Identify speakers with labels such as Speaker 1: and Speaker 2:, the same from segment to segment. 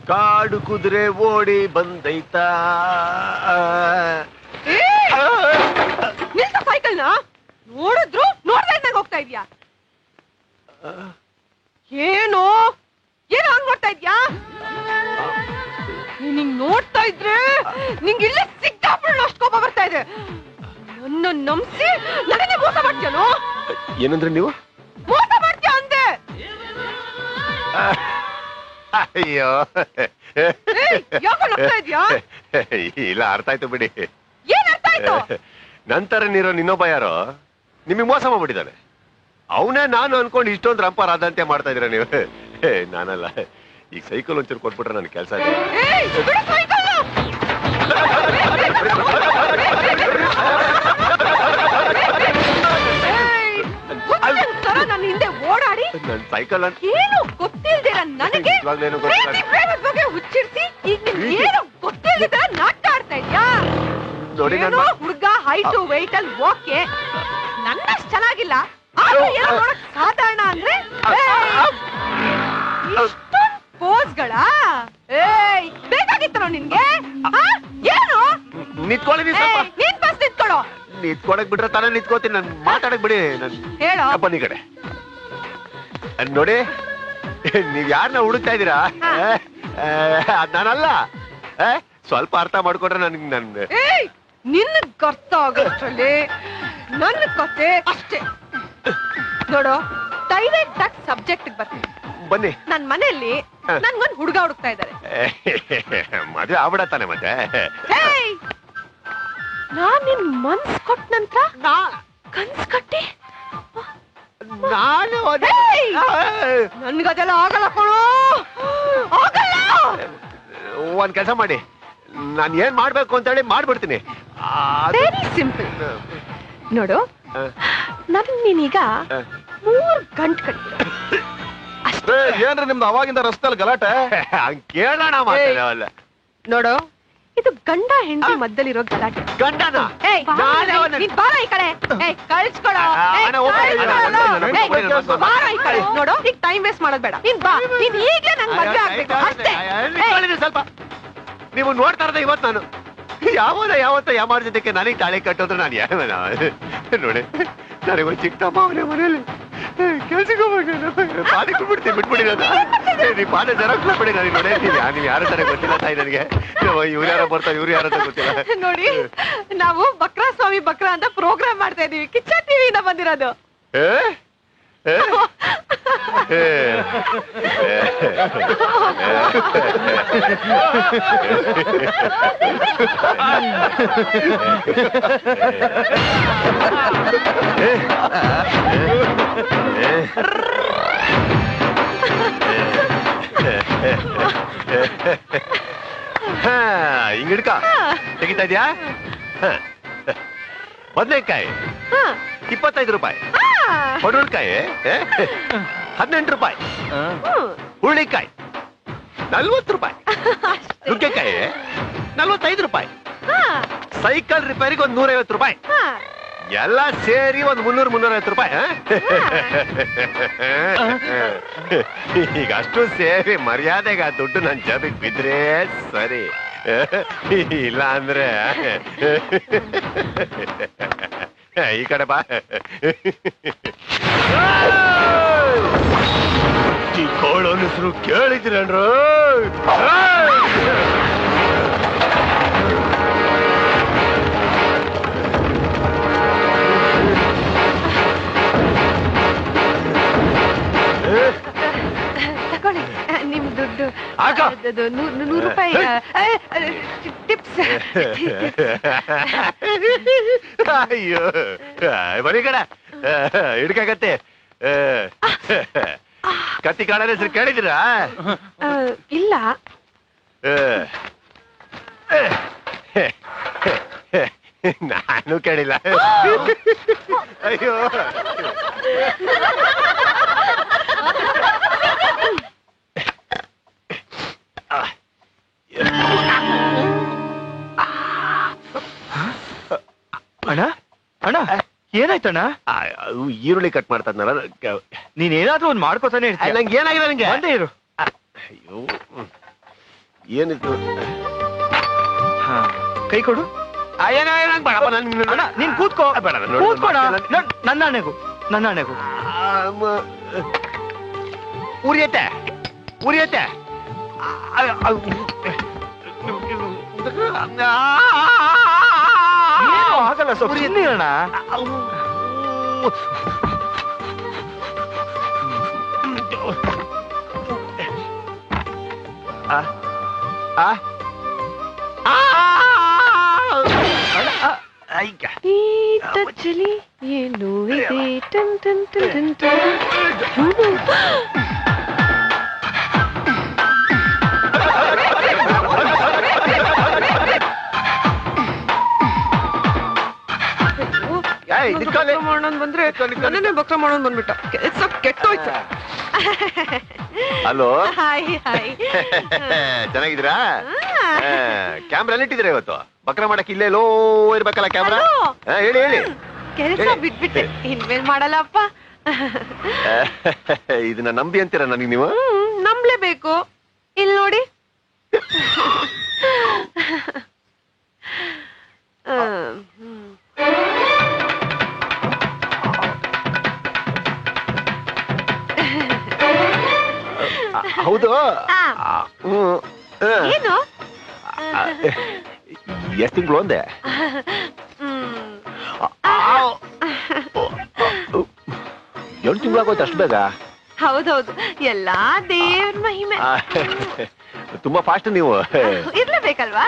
Speaker 1: ಕಾಡು ಕುದುರೆ ಓಡಿ ಬಂದೈತಾ
Speaker 2: ನಿಲ್ಸ ಸೈಕಲ್ನ ನೋಡಿದ್ರು ನೋಡ್ತಾ ಇದ್ದಂಗ ಹೋಗ್ತಾ ಇದ್ಯಾ ಏನು ಏನೋ ಹಂಗ್ ನೋಡ್ತಾ ಇದ್ಯಾ ನಿಂಗ್ ನೋಡ್ತಾ ಇದ್ರೆ ನಿಂಗೆ ಇಲ್ಲೇ ಸಿಕ್ಕಾಪಟ್ಟು ಅಷ್ಟು ಕೋಪ ಬರ್ತಾ ಇದೆ ನನ್ನ ನಂಬಿಸಿ ನನಗೆ ಮೋಸ ಮಾಡ್ತೀಯನೋ
Speaker 1: ಏನಂದ್ರೆ ನೀವು
Speaker 2: ಮೋಸ ಮಾಡ್ತೀಯ ಅಂದೆ
Speaker 1: ಅಯ್ಯೋ
Speaker 2: ಯಾಕೆ ನಗ್ತಾ ಇದ್ಯಾ
Speaker 1: ಇಲ್ಲ ಅರ್ಥ ಆಯ್ತು ಬಿಡಿ
Speaker 2: ಏನ್ ಅರ್ಥ ಆಯ್ತು
Speaker 1: ನಂತರ ನೀರೋ ನಿನ್ನೊಬ್ಬ ಯಾರೋ ನಿಮಗೆ ಮೋಸ ಮಾಡ್ಬಿಟ್ಟಿದ್ದಾನೆ ಅವನೇ ನಾನು ಅನ್ಕೊಂಡು ಇಷ್ಟೊಂದು ರಂಪಾರಾದಂತೆ ಮಾಡ್ತಾ ಇದೀರ ನೀವು ನಾನಲ್ಲ ಈಗ ಸೈಕಲ್ ಒಂಚೂರು ಕೊಟ್ಬಿಟ್ರೆ ನನ್ ಕೆಲಸ
Speaker 2: ನನ್ನ ಹಿಂದೆ ಓಡಾಡಿ
Speaker 1: ನನ್ ಸೈಕಲ್ ಅಂತ
Speaker 2: ಏನು ಗೊತ್ತಿಲ್ದಿರ ನನಗೆ ಬಗ್ಗೆ ಹುಚ್ಚಿಡ್ಸಿ ಈಗ ನಿಮ್ಗೆ ಏನು ಗೊತ್ತಿಲ್ದಿರ ನಾಟಕ ಆಡ್ತಾ ಇದ್ಯಾ
Speaker 1: ನೋಡಿ
Speaker 2: ಹುಡುಗ ಹೈಟು ವೆಯ್ಟ್ ಅಲ್ಲಿ ಓಕೆ ನನ್ನಷ್ಟು ಚೆನ್ನಾಗಿಲ್ಲ ಆದ್ರೂ ಏನೋ ನೋಡಕ್ ಸಾಧಾರಣ ಅಂದ್ರೆ ಇಷ್ಟೊಂದು ಪೋಸ್ಗಳ ಬೇಕಾಗಿತ್ತರೋ ನಿನ್ಗೆ ಏನು
Speaker 1: ನಿಂತ್ಕೊಳ್ಳಿ
Speaker 2: ನೀನ್ ಬಸ್ ನಿಂತ್ಕೊಳ್ಳೋ
Speaker 1: ನಿಂತ್ಕೊಳಕ್ ಬಿಟ್ರೆ ತಾನೇ ನಿಂತ್ಕೋತೀನಿ ನಾನು ಮಾತಾಡಕ್ ಬಿಡಿ
Speaker 2: ಹೇಳೋ
Speaker 1: ಬನ್ನಿ ಕಡೆ ನೋಡಿ ನೀವ್ ಯಾರನ್ನ ಹುಡುಕ್ತಾ ಇದೀರಾ ನಾನಲ್ಲ ಸ್ವಲ್ಪ ಅರ್ಥ ಮಾಡ್ಕೊಂಡ್ರೆ ನನ್ಗೆ
Speaker 2: ನಿನ್ನ ಅರ್ಥ ಆಗೋಷ್ಟ್ರಲ್ಲಿ ನನ್ನ ಕತೆ ಅಷ್ಟೇ ನೋಡು ಡೈರೆಕ್ಟ್ ಆಗಿ ಸಬ್ಜೆಕ್ಟ್ ಬರ್ತೀನಿ
Speaker 1: ಬನ್ನಿ
Speaker 2: ನನ್ ಮನೆಯಲ್ಲಿ ನನ್ಗೊಂದ್ ಹುಡುಗ ಹುಡುಕ್ತಾ ಇದ್ದಾರೆ
Speaker 1: ಮದ್ವೆ ಆಗ್ಬಿಡತ್ತಾನೆ ಮತ್ತೆ
Speaker 2: ನಾನ್ ನಿನ್ ಮನ್ಸ್ ಕೊಟ್ಟ ನಂತರ ಕನ್ಸ್ ಕಟ್ಟಿ
Speaker 1: ನಾನು
Speaker 2: ನನ್ಗದೆಲ್ಲ ಆಗಲ್ಲ ಕೊಡು ಆಗಲ್ಲ
Speaker 1: ಒಂದ್ ಕೆಲಸ ಮಾಡಿ ನಾನು ಏನ್ ಮಾಡ್ಬೇಕು ಅಂತ ಹೇಳಿ ಮಾಡ್ಬಿಡ್ತೀನಿ
Speaker 2: ವೆರಿ ಸಿಂಪಲ್ ನೋಡು ನೀನೀಗ 3 ಗಂಟೆ ಕಟ್ಬಿಡು
Speaker 3: ಏನ್ರಿ ನಿಮ್ದು ಅವಾಗಿಂದ ರಸ್ತೆಯಲ್ಲಿ ಗಲಾಟೆ
Speaker 1: ಕೇಳೋಣ ಮಾತಾಡಲ್ಲ
Speaker 2: ನೋಡು ಇದು ಗಂಡ ಹೆಂಡತಿ ಮಧ್ಯದಲ್ಲಿರೋ ಗಲಾಟೆ
Speaker 1: ಗಂಡನ
Speaker 2: ನೀನ್ ಬಾರ ಈ ಕಡೆ ಕಳ್ಸ್ಕೊಳೋ ನೋಡು ಈಗ ಟೈಮ್ ವೇಸ್ಟ್ ಮಾಡೋದ್ ಬೇಡ ನೀನ್ ಬಾ ನೀನ್ ಈಗ್ಲೇ ನನ್ ಮದ್ವೆ ಆಗ್ಬೇಕು ಅಷ್ಟೇ
Speaker 1: ಸ್ವಲ್ಪ ನೀವು ನೋಡ್ತಾ ಇರೋದ ಇವತ್ತು ನಾನು ಯಾವತ್ತ ಯಾಮಾರ್ಜದಕ್ಕೆ ನನಗೆ ತಾಳಿ ಕಟ್ಟೋದ್ರೆ ನಾನು ಯಾವ ನೋಡಿ ನನಗೊಂದು ಚಿಕ್ಕ ಮಾವನೆ ಮನೇಲಿ ಕೆಲ್ಸಕ್ಕೆ ಹೋಗ್ಬೇಕು ಪಾದಕ್ಕೆ ಬಿಟ್ಬಿಡಿ ನೀ ಪಾದ ಜರಾಕ್ಲ ಬಿಡಿ ನನಗೆ ನೋಡಿ ನೀವು ಯಾರ ತರ ಗೊತ್ತಿಲ್ಲ ತಾಯಿ ನನಗೆ ಇವ್ರು ಯಾರೋ ಬರ್ತಾರೆ ಇವ್ರು ಯಾರ ಗೊತ್ತಿಲ್ಲ
Speaker 2: ನೋಡಿ ನಾವು ಬಕ್ರಾ ಸ್ವಾಮಿ ಬಕ್ರಾ ಅಂತ ಪ್ರೋಗ್ರಾಮ್ ಮಾಡ್ತಾ ಇದೀವಿ ಕಿಚ್ಚ ಟಿವಿಯಿಂದ ಬಂದಿರೋದು
Speaker 1: ಹಿಂಗಿಡ್ಕ ತೆಗಿತಾ ಇದ್ಯಾ ಬದನೆಕಾಯಿ 25 ರೂಪಾಯಿ ಪಡವಲಕಾಯಿ 18 ರೂಪಾಯಿ ಹುರುಳಿಕಾಯಿ 40 ರೂಪಾಯಿ ನುಗ್ಗೆಕಾಯಿ 45 ರೂಪಾಯಿ ಸೈಕಲ್ ರಿಪೇರಿಗೆ ಒಂದು 150 ರೂಪಾಯಿ ಎಲ್ಲ ಸೇರಿ ಒಂದು 300-350 ರೂಪಾಯಿ ಈಗ ಅಷ್ಟು ಸೇರಿ ಮರ್ಯಾದೆಗೆ ಆ ದುಡ್ಡು ನನ್ನ ಜಾಬಿಗೆ ಬಿದ್ರೆ ಸರಿ ಇಲ್ಲ ಅಂದ್ರೆ ಈ ಕಡೆ ಬಾ ಈ ಕೋಳೋ ಹೆಸರು ಕೇಳಿದ್ರನ್ರು
Speaker 2: ತಗೊಳ್ಳಿ ನಿಮ್ ದುಡ್ಡು 100 ರೂಪಾಯಿ ಟಿಪ್ಸ್
Speaker 1: ಅಯ್ಯೋ ಬರೀ ಕಡ ಹಿಡ್ಕಾಗತ್ತೆ ಕತ್ತಿ ಕಾಳ ಹೆಸರು ಕೇಳಿದಿರಾ
Speaker 2: ಇಲ್ಲ
Speaker 1: ನಾನು ಕೇಳಿಲ್ಲ ಅಯ್ಯೋ
Speaker 3: ಅಣ್ಣ ಅಣ್ಣ ಏನಾಯ್ತಣ್ಣ
Speaker 1: ಈರುಳ್ಳಿ ಕಟ್ ಮಾಡ್ತದ್ನಲ್ಲ
Speaker 3: ನೀನೇನಾದ್ರೂ ಒಂದ್ ಮಾಡ್ಕೋತಾನೆ
Speaker 1: ನಂಗೆ ಏನಾಗಿದೆ ನಂಗೆ
Speaker 3: ಒಂದೇ ಇರು
Speaker 1: ಅಯ್ಯೋ ಏನಿತ್ತು
Speaker 3: ಕೈ ಕೊಡು. ನೀನ್ ಕೂತ್ಕೋ. ಕೂತ್ಕೋಣ. ನನ್ನ ಆಣೆಗೂ ನನ್ನ ಆಣೆಗೂ.
Speaker 1: ಉರಿಯತ್ತೆ ಉರಿಯತ್ತೆ.
Speaker 3: ಆಗಲ್ಲ ಸ್ವಲ್ಪ ಸುಮ್ಮನಿರೋಣ.
Speaker 2: ಚಲಿ ಏನು ಇದೆ ಟನ್ ಟನ್ ಟನ್ ಟನ್. ಮಾಡೋನ್ ಬಂದ್ರೆ ನನ್ನೇ ಬಕ್ರ ಮಾಡೋನ್ ಬಂದ್ಬಿಟ್ಟ. ಕೆಲ್ಸ ಕೆಟ್ಟೋಯ್ತು.
Speaker 1: Hello,
Speaker 2: hi hi.
Speaker 1: ಚೆನ್ನಾಗಿದ್ದೀರಾ? ಕ್ಯಾಮ್ರಾ ಎಲ್ಲಿ ಇಟ್ಟಿದ್ದೀರಾ ಇವತ್ತು? ಬಕ್ರ ಮಾಡಕ್ ಇಲ್ಲೇ ಲೋ ಇರ್ಬೇಕಲ್ಲ ಕ್ಯಾಮ್ರಾ. ಹೇಳಿ ಹೇಳಿ.
Speaker 2: ಕೆಲಸ ಬಿಟ್ಬಿಟ್ಟೆ, ಇನ್ಮೇಲ್ ಮಾಡಲ್ಲಪ್ಪ.
Speaker 1: ಇದನ್ನ ನಂಬಿ ಅಂತೀರಾ ನನಗೆ ನೀವು?
Speaker 2: ನಂಬ್ಲೇಬೇಕು. ಇಲ್ಲಿ ನೋಡಿ.
Speaker 1: ಹೌದು.
Speaker 2: ಏನು
Speaker 1: ಎಷ್ಟು ತಿಂಗಳು ಒಂದೇ? 7 ತಿಂಗಳಾಗೋಯ್ತು ಅಷ್ಟು ಬೇಗ?
Speaker 2: ಹೌದೌದು, ಎಲ್ಲಾ ದೇವ್ರ ಮಹಿಮೆ.
Speaker 1: ತುಂಬಾ ಫಾಸ್ಟ್ ನೀವು.
Speaker 2: ಇರ್ಲೇಬೇಕಲ್ವಾ?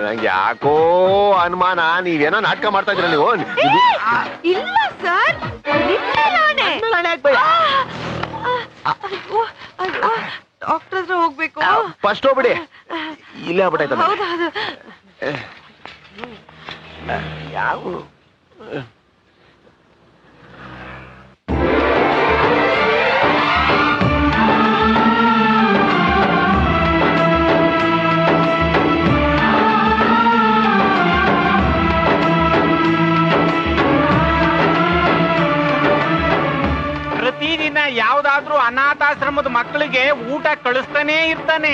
Speaker 1: ನಂಗೆ ಯಾಕೋ ಅನುಮಾನ, ನೀವೇನೋ ನಾಟಕ ಮಾಡ್ತಾ ಇದ್ದೀರಾ ನೀವು.
Speaker 2: ಇಲ್ಲ ಸರ್, ಡಾಕ್ಟರ್ ಹತ್ರ ಹೋಗ್ಬೇಕು.
Speaker 1: ಫಸ್ಟ್ ಹೋಗ್ಬಿಡಿ, ಇಲ್ಲೇ ಆಗ್ಬಿಟ್ಟಾಯ್ತ.
Speaker 2: ಹೌದೌದು.
Speaker 1: ಯಾವ
Speaker 4: ಪ್ರತಿದಿನ ಯಾವ್ದಾದ್ರೂ ಅನಾಥಾಶ್ರಮದ ಮಕ್ಕಳಿಗೆ ಊಟ ಕಳಿಸ್ತಾನೇ ಇರ್ತಾನೆ.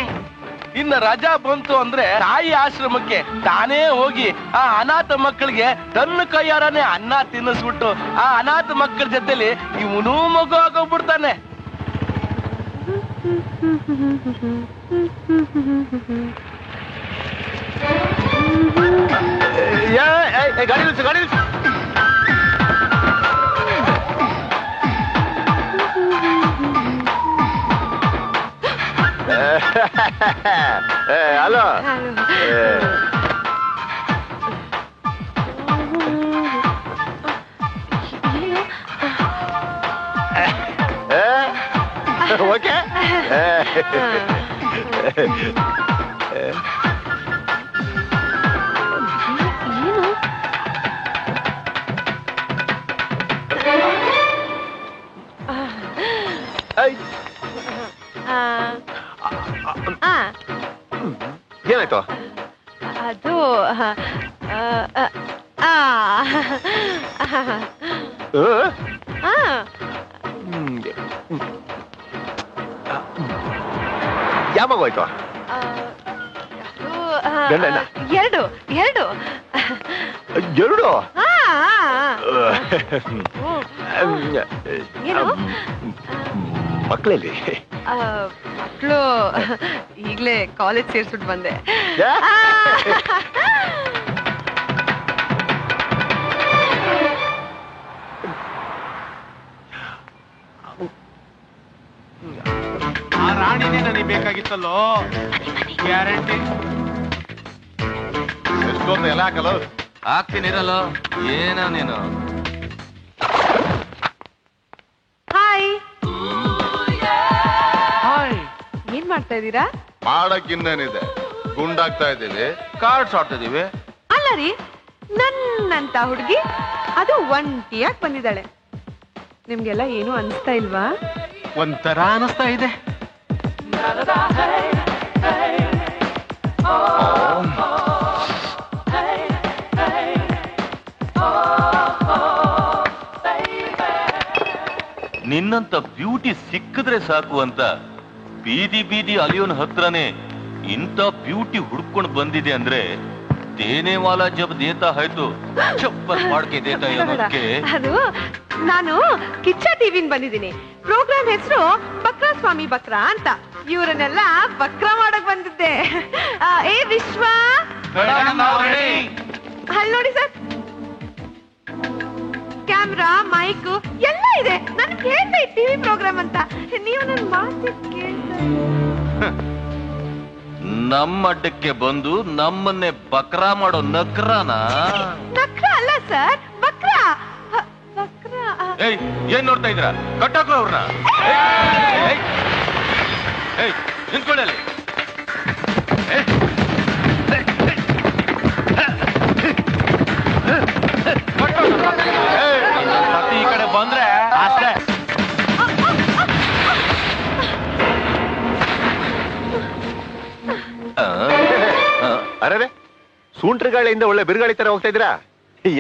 Speaker 3: ಇನ್ನ ರಜಾ ಬಂತು ಅಂದ್ರೆ ತಾಯಿ ಆಶ್ರಮಕ್ಕೆ ತಾನೇ ಹೋಗಿ ಆ ಅನಾಥ ಮಕ್ಕಳಿಗೆ ತನ್ನ ಕೈಯಾರನೆ ಅನ್ನ ತಿನ್ನಿಸ್ಬಿಟ್ಟು ಆ ಅನಾಥ ಮಕ್ಕಳ ಜೊತೆಲಿ ಇವನೂ ಮಗು ಆಗೋಗ್ಬಿಡ್ತಾನೆ.
Speaker 1: ಗಾಡಿ ನಿಲ್ಸು, ಗಾಡಿ ನಿಲ್ಸು. Hello, okay. ಏನಾಯ್ತು?
Speaker 2: ಅದು
Speaker 1: ಯಾವಾಗೋಯ್ತು?
Speaker 2: ಎರಡು ಎರಡು
Speaker 1: ಎರಡು
Speaker 2: ಏನು
Speaker 1: ಮಕ್ಕಳಲ್ಲಿ?
Speaker 2: ಮಕ್ಕಳು ಈಗ್ಲೇ ಕಾಲೇಜ್ ಸೇರ್ಸ್ಬಿಟ್ಟು ಬಂದೆ.
Speaker 4: ಆ ರಾಣಿನೇ ನನಗೆ ಬೇಕಾಗಿತ್ತಲ್ಲೋ. ಗ್ಯಾರಂಟಿ
Speaker 3: ಎಷ್ಟೊಂದು ಎಲ್ಲ ಹಾಕಲ್ಲ ಹಾಕ್ತೀನಿ ಇರಲ್ಲ. ಏನ ನೀನು?
Speaker 2: Hi
Speaker 3: hi.
Speaker 2: ಏನ್ ಮಾಡ್ತಾ ಇದ್ದೀರಾ?
Speaker 3: ಮಾಡಕ್ ಇನ್ನೇನಿದೆ, ಗುಂಡಾಗ್ತಾ ಇದ್ದೀವಿ, ಕಾರ್ಡ್ಸ್ ಆಡ್ತಾ ಇದೀವಿ.
Speaker 2: ಅಲ್ಲ ರೀ, ನನ್ನಂತ ಹುಡುಗಿ ಅದು ಒಂಟಿಯಾಗಿ ಬಂದಿದ್ದಾಳೆ. ನಿಮ್ಗೆಲ್ಲ ಏನು ಅನಿಸ್ತಾ ಇಲ್ವಾ?
Speaker 4: ಒಂಥರ ಅನಿಸ್ತಾ ಇದೆ.
Speaker 5: ನಿನ್ನಂತ ಬ್ಯೂಟಿ ಸಿಕ್ಕಿದ್ರೆ ಸಾಕು ಅಂತ ಬೀದಿ ಬೀದಿ ಅಲಿಯೋನ್ ಹತ್ರನೇ ಇಂಥ ಬ್ಯೂಟಿ ಹುಡ್ಕೊಂಡು ಬಂದಿದೆ ಅಂದ್ರೆ ದೇನೆ ವಾಲಾ ಜಬ್ ದೇತಾ ಆಯ್ತು ಚಪ್ಪಲ್ ಮಾಡ್ಕೆ ದೇತಾ ಇರೋದಕ್ಕೆ.
Speaker 2: ಅದು ನಾನು ಕಿಚ್ಚ ಟಿವಿನ್ ಬಂದಿದ್ದೀನಿ. ಪ್ರೋಗ್ರಾಮ್ ಹೆಸರು ಬಕ್ರಾ ಸ್ವಾಮಿ ಬಕ್ರಾ ಅಂತ. ಇವರನ್ನೆಲ್ಲ ಬಕ್ರಾ ಮಾಡಕ್ ಬಂದಿದ್ದೆ. ಏ ವಿಶ್ವ, ಅಲ್ಲಿ ನೋಡಿ ಸರ್, ಕ್ಯಾಮ್ರಾ, ಮೈಕ್ ಎಲ್ಲ ಇದೆ. ನನ್ ಕೇಳ್ತಾ ಟಿವಿ ಪ್ರೋಗ್ರಾಮ್ ಅಂತ. ನೀವು ನನ್ ಮಾತು ಕೇಳ್ತಾ
Speaker 5: ನಮ್ಮ ಅಡ್ಡಕ್ಕೆ ಬಂದು ನಮ್ಮನ್ನೇ ಬಕ್ರಾ ಮಾಡೋ ನಕ್ರಾನ?
Speaker 2: ನಕ್ರ ಅಲ್ಲ ಸರ್, ಬಕ್ರಾ. ಬಕ್ರಾ.
Speaker 5: ಏಯ್, ಏನ್ ನೋಡ್ತಾ ಇದ್ರ? ಕಟ್ಟಾಕ್ರು ಅವ್ರನ್ನ. ನಿಂತ್ಕೊಳ್ಳಿ ಅಲ್ಲಿ.
Speaker 3: ಈ ಕಡೆ ಬಂದ್ರೆ ಅಷ್ಟೇ.
Speaker 1: ಅರೆ, ಸೂಂಟ್ರಗಾಳಿಯಿಂದ ಒಳ್ಳೆ ಬಿರುಗಾಳಿ ತರ ಹೋಗ್ತಾ ಇದ್ದೀರಾ?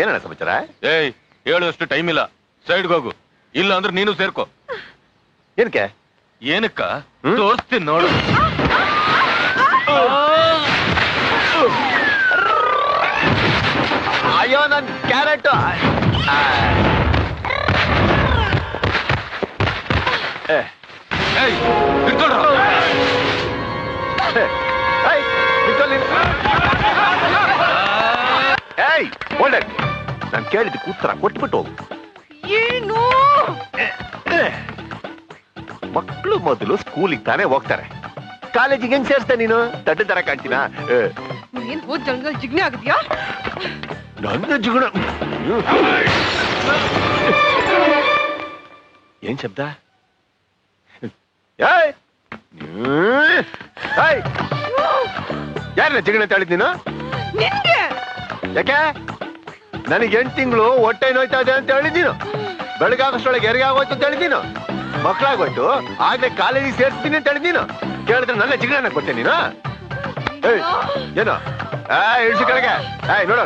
Speaker 1: ಏನಣ್ಣ ಸಮಾಚಾರ?
Speaker 5: ಏಯ್, ಹೇಳುವಷ್ಟು ಟೈಮ್ ಇಲ್ಲ, ಸೈಡ್ಗೆ ಹೋಗು. ಇಲ್ಲ ಅಂದ್ರೆ ನೀನು ಸೇರ್ಕೋ.
Speaker 1: ಏನಕ್ಕೆ?
Speaker 5: ಏನಕ್ಕ ತೋರಿಸ್ತೀನಿ ನೋಡು.
Speaker 1: ಅಯ್ಯೋ, ನನ್ ಕ್ಯಾರೆಟ್. ಒಳ್ಳೆ ನಾನು ಕೇಳಿದ್ದಕ್ಕೆ ಉತ್ತರ ಕೊಟ್ಬಿಟ್ಟು ಹೋಗು.
Speaker 2: ಏನು?
Speaker 1: ಮಕ್ಕಳು ಮೊದಲು ಸ್ಕೂಲಿಗೆ ತಾನೇ ಹೋಗ್ತಾರೆ, ಕಾಲೇಜಿಗೆ ಹೆಂಗ್ ಸೇರ್ಸ್ತೆ ನೀನು? ದಡ್ಡ ತರ ಕಾಣ್ತೀನ?
Speaker 2: ಏನ್ ಹೋದ್ ಜಂಗಲ್ ಜಿಗ್ನೆ ಆಗಿದ್ಯಾ?
Speaker 1: ನನ್ನ ಜಿಗುಣ. ಏನ್ ಶಬ್ದ? ಯಾರನ್ನ ಜಿಗಣ ಅಂತ ಹೇಳಿದ್ ನೀನು?
Speaker 2: ನಿನ್ಗೆ
Speaker 1: ಯಾಕೆ? ನನಗೆ 8 ತಿಂಗಳು ಹೊಟ್ಟೆ ನೋಯ್ತಾ ಇದೆ ಅಂತ ಹೇಳಿದ್ದೀನು. ಬೆಳಗಾಗಷ್ಟೊಳಗೆ ಹೆರಿಗೆ ಆಗೋಯ್ತು ಅಂತ ಹೇಳಿದ್ದೀನು. ಮಕ್ಕಳಾಗೋಯ್ತು, ಆಗ್ಲೇ ಕಾಲೇಜಿಗೆ ಸೇರ್ಸ್ತೀನಿ ಅಂತ ಹೇಳಿದ್ದೀನು. ಕೇಳಿದ್ರೆ ನನ್ನ ಜಿಗಣ ಕೊಟ್ಟೆ ನೀನು? ಏನು ಇಳಿಸಿ ಕೆಳಗೆ. ನೋಡ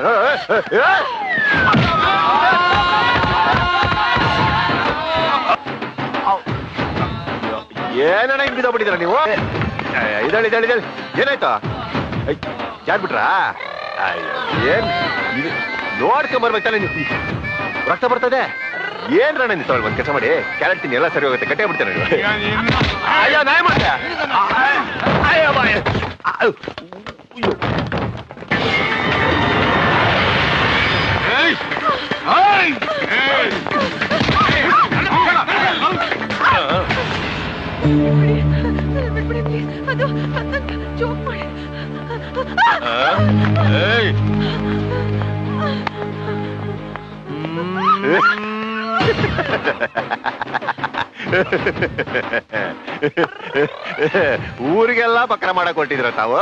Speaker 1: ಏನಣ್ಣ ಹಿಂಗ್ ಬಿದ್ದೋಗ್ಬಿಟ್ಟಿದ್ರ ನೀವು? ಇದಳಿ ಏನಾಯ್ತು? ಯಾರ್ ಬಿಟ್ರಾ? ಏನ್ ನೋಡ್ಕೊಂಬರ್ಬೇಕಲ್ಲ ನೀವು. ರಕ್ತ ಬರ್ತದೆ ಏನ್ರಣ್ಣ ನೀವು? ತೊಗೊಳ್, ಒಂದ್ ಕೆಲಸ ಮಾಡಿ, ಕ್ಯಾರೆಟ್ ತಿನ್ನಿ, ಎಲ್ಲ ಸರಿ ಹೋಗುತ್ತೆ. ಕಟ್ಟೆ ಬಿಡ್ತೇನೆ. ಅಯ್ಯೋ, ನಾಯಿ ಮಾಡ್ದೆ. ಅಯ್ಯೋ ಬಾಯ್.
Speaker 2: ಅದು ಜೋಕ್ ಮಾಡಿ.
Speaker 1: ಊರಿಗೆಲ್ಲ ಬಕ್ರ ಮಾಡಕ್ ಕೊಟ್ಟಿದ್ರ ತಾವು?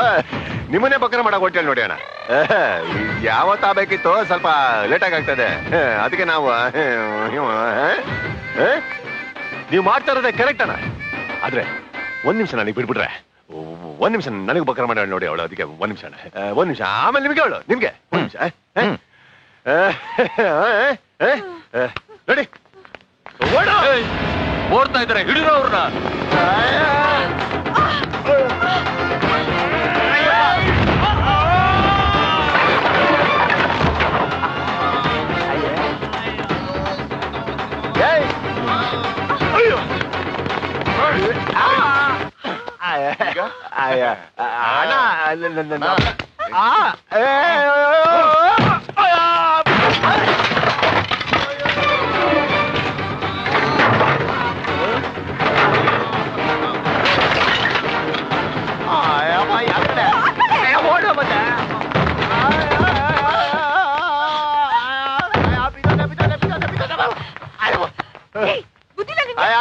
Speaker 1: ನಿಮ್ಮನ್ನೇ ಬಕ್ರ ಮಾಡಕ್ ಕೊಟ್ಟಿಲ್ಲ ನೋಡಿ ಅಣ್ಣ. ಯಾವತ್ತಾಗಬೇಕಿತ್ತು, ಸ್ವಲ್ಪ ಲೇಟಾಗಿ ಆಗ್ತದೆ. ಅದಕ್ಕೆ ನಾವು ನೀವು ಮಾಡ್ತಾ ಇರೋದೇ ಕರೆಕ್ಟ್ ಅಣ್ಣ. ಆದ್ರೆ ಒಂದ್ ನಿಮಿಷ ನನಗೆ ಬಿಡ್ಬಿಟ್ರೆ, ಒಂದ್ ನಿಮಿಷ ನನಗೆ ಬಕ್ರ ಮಾಡ ನೋಡಿ ಅವಳು. ಅದಕ್ಕೆ ಒಂದ್ ನಿಮಿಷ ಅಣ್ಣ, ಒಂದ್ ನಿಮಿಷ. ಆಮೇಲೆ ನಿಮ್ಗೆ ಅವಳು, ನಿಮ್ಗೆ ಒಂದ್ ನಿಮಿಷ ರೆಡಿ.
Speaker 5: ಓಡ್ತಾ ಇದ್ದಾರೆ, ಹಿಡಿರೋ ಅವ್ರನ್ನ.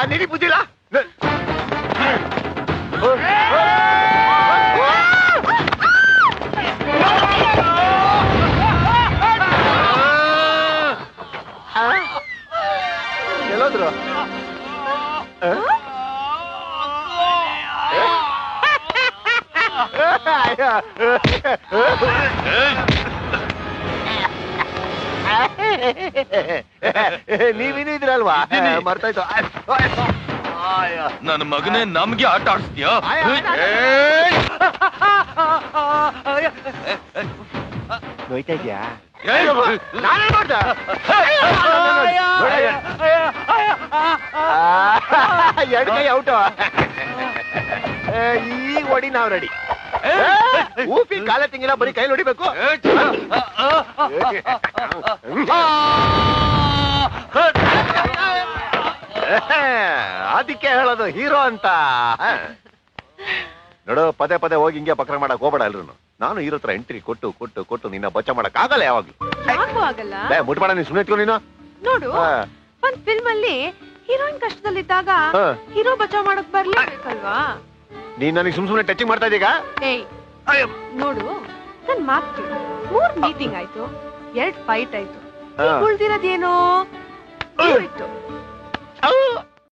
Speaker 1: ನಿನಗೆ ಬುದ್ಧಿಲ್ಲ? ಎಲ್ಲೋದ್ರು? ನೀವಿನ್ನೂ ಇದ್ರಲ್ವಾ? ಮರ್ತಾಯ್ತು.
Speaker 5: ನನ್ನ ಮಗನೇ ನಮ್ಗೆ ಆಟ ಆಡಿಸ್ತೀಯಾ?
Speaker 1: ನೋಯ್ತಾ ಇದ್ಯಾ? ನಾನೇ ಮಾಡ್ದ ಎರಡು ಕೈ ಔಟು. ಈಗ ಹೊಡಿ, ನಾವ್ ರೆಡಿ. ಊಪಿ ಕಾಲ ತಿಂಗಿಲ್ಲ, ಬರೀ ಕೈ ಹೊಡಿಬೇಕು. ಅದಕ್ಕೆ ಹೇಳೋದು ಹೀರೋ ಅಂತ. ನೋಡು, ಪದೇ ಪದೇ ಹೋಗಿ ಹಿಂಗೆ ಪಕ್ರ ಮಾಡಕ್ ಹೋಗ್ಬೇಡ ಎಲ್ರು. ನಾನು ಹೀರೋ ಹತ್ರ ಎಂಟ್ರಿ ಕೊಟ್ಟು ಕೊಟ್ಟು ಕೊಟ್ಟು ನಿನ್ನ ಬಚ್ಚ ಮಾಡಕ್ ಆಗಲ್ಲ ಯಾವಾಗ್ಲೂ. ಮುಟ್ಬೇಡ, ನೀನ್ ಸುಮ್ಮನೆ ಇಟ್ಕೊ ನೀನು.
Speaker 2: ನೋಡು, ಒಂದ್ ಫಿಲ್ಮ್ ಅಲ್ಲಿ ಹೀರೋಯಿನ್ ಕಷ್ಟದಲ್ಲಿದ್ದಾಗ ಹೀರೋ ಬಚಾವ್ ಮಾಡಕ್ ಬರ್ಲೇಬೇಕಲ್ವಾ?
Speaker 1: ನೀನ್ ನನಗೆ ಸುಮ್ ಸುಮ್ನೆ ಟಚಿಂಗ್ ಮಾಡ್ತಾ ಇದೀಗ.
Speaker 2: ನೋಡು, ನನ್ ಮಾತು 3 ಮೀಟಿಂಗ್ ಆಯ್ತು, 2 ಫೈಟ್ ಆಯ್ತು, ಉಳ್ದಿರೋದೇನೋ ಇತ್ತು.